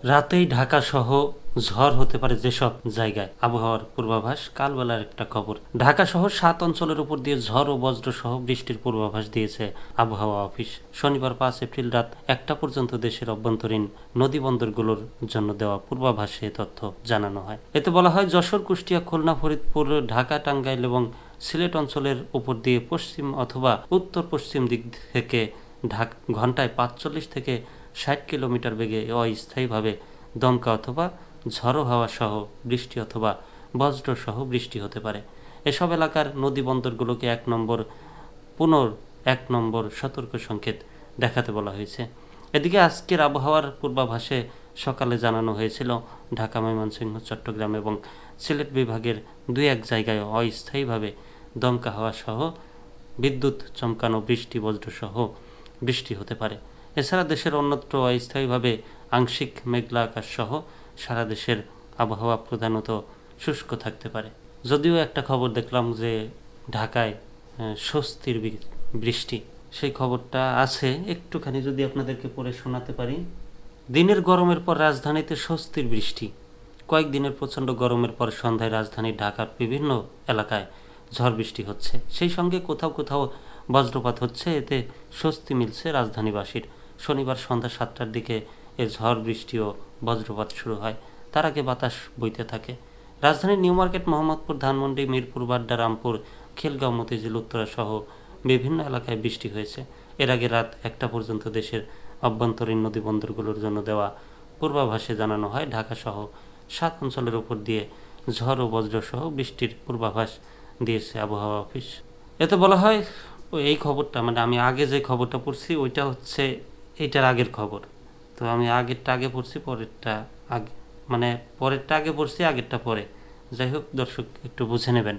রাতেই ঢাকা সহ ঝড় হতে পারে যেসব জায়গায়, আবহাওয়ার পূর্বাভাস। কালবেলার একটা খবর, ঢাকা সহ 7 অঞ্চলের উপর দিয়ে ঝড় ও বজ্র সহ বৃষ্টির পূর্বাভাস দিয়েছে আবহাওয়া অফিস। শনিবার 5 এপ্রিল রাত 1টা পর্যন্ত দেশের অভ্যন্তরীণ নদী বন্দরগুলোর জন্য দেওয়া পূর্বাভাসে এ তথ্য জানানো হয়। এতে বলা হয়, যশোর, কুষ্টিয়া, খুলনা, ফরিদপুর, ঢাকা, টাঙ্গাইল এবং সিলেট অঞ্চলের উপর দিয়ে পশ্চিম অথবা উত্তর পশ্চিম দিক থেকে ঘন্টায় 45 থেকে 60 কিলোমিটার বেগে অস্থায়ীভাবে দমকা অথবা ঝড়ো হাওয়া সহ বৃষ্টি অথবা বজ্র সহ বৃষ্টি হতে পারে। এসব এলাকার নদী বন্দরগুলোকে 1 নম্বর সতর্ক সংকেত দেখাতে বলা হয়েছে। এদিকে আজকের আবহাওয়ার পূর্বাভাসে সকালে জানানো হয়েছিল, ঢাকা, ময়মনসিংহ, চট্টগ্রাম এবং সিলেট বিভাগের 2-1 জায়গায় অস্থায়ীভাবে দমকা হাওয়া সহ বিদ্যুৎ চমকানো, বৃষ্টি, বজ্র সহ বৃষ্টি হতে পারে। এছাড়া দেশের অন্যত্র অস্থায়ীভাবে আংশিক মেঘলা আকাশ সহ সারা দেশের আবহাওয়া প্রধানত শুষ্ক থাকতে পারে। যদিও একটা খবর দেখলাম যে ঢাকায় স্বস্তির বৃষ্টি, সেই খবরটা আছে, একটুখানি যদি আপনাদেরকে পড়ে শোনাতে পারি। দিনের গরমের পর রাজধানীতে স্বস্তির বৃষ্টি। কয়েকদিনের প্রচণ্ড গরমের পর সন্ধ্যায় রাজধানী ঢাকার বিভিন্ন এলাকায় ঝড় বৃষ্টি হচ্ছে, সেই সঙ্গে কোথাও কোথাও বজ্রপাত হচ্ছে। এতে স্বস্তি মিলছে রাজধানীবাসীর। শনিবার সন্ধ্যা 7টার দিকে এ ঝড় বৃষ্টি ও বজ্রপাত শুরু হয়। তার আগে বাতাস বইতে থাকে। রাজধানীর নিউ মার্কেট, মোহাম্মদপুর, ধানমন্ডি, মিরপুর, বাড্ডা, রামপুর, খিলগাঁও, মতিঝিল, উত্তরা সহ বিভিন্ন এলাকায় বৃষ্টি হয়েছে। এর আগে রাত 1টা পর্যন্ত দেশের অভ্যন্তরীণ নদী বন্দরগুলোর জন্য দেওয়া পূর্বাভাসে জানানো হয়, ঢাকা সহ 7 অঞ্চলের উপর দিয়ে ঝড় ও বজ্র সহ বৃষ্টির পূর্বাভাস দিয়েছে আবহাওয়া অফিস। এতে বলা হয়, এই খবরটা মানে আমি আগে যে খবরটা পড়ছি ওইটা হচ্ছে এইটার আগের খবর। তো আমি আগেরটা আগে পড়ছি, পরেরটা আগে, মানে পরেরটা আগে পড়ছি, আগেরটা পরে। যাই হোক দর্শক, একটু বুঝে নেবেন।